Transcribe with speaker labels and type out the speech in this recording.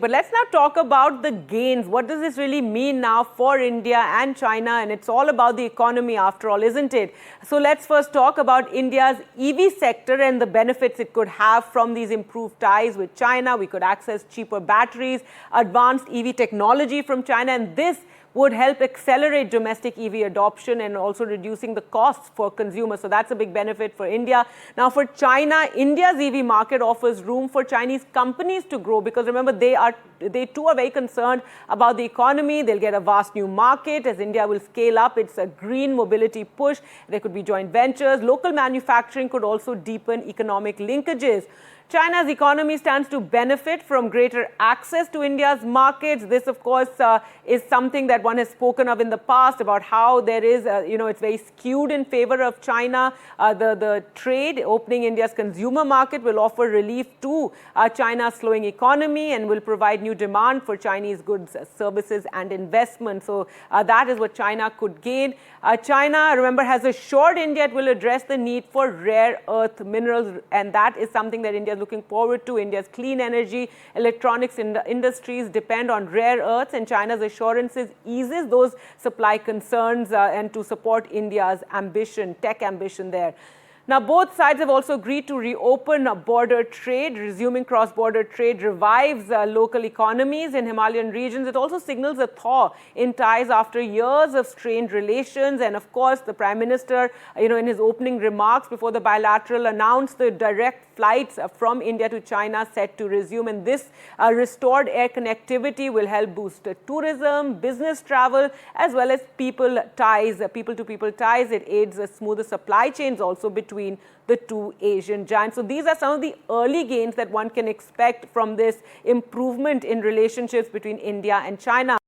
Speaker 1: But let's now talk about the gains. What does this really mean now for India and China? And it's all about the economy after all, isn't it? So let's first talk about India's EV sector and the benefits it could have from these improved ties with China. We could access cheaper batteries, advanced EV technology from China, and this would help accelerate domestic EV adoption and also reducing the costs for consumers. So that's a big benefit for India. Now for China, India's EV market offers room for Chinese companies to grow because remember, they too are very concerned about the economy. They'll get a vast new market as India will scale up its green mobility push. There could be joint ventures. Local manufacturing could also deepen economic linkages. China's economy stands to benefit from greater access to India's markets. This, of course, is something that one has spoken of in the past about how there is, it's very skewed in favor of China. The trade, opening India's consumer market will offer relief to China's slowing economy and will provide new demand for Chinese goods, services and investment. So that is what China could gain. China, remember, has assured India it will address the need for rare earth minerals, and that is something that India is looking forward to. India's clean energy, electronics industries depend on rare earths, and China's assurances eases those supply concerns and to support India's ambition, tech ambition there. Now, both sides have also agreed to reopen border trade. Resuming cross-border trade revives local economies in Himalayan regions. It also signals a thaw in ties after years of strained relations. And of course, the Prime Minister, in his opening remarks before the bilateral, announced the direct flights from India to China set to resume. And this restored air connectivity will help boost tourism, business travel, as well as people-to-people ties. It aids smoother supply chains also between the two Asian giants. So these are some of the early gains that one can expect from this improvement in relationships between India and China.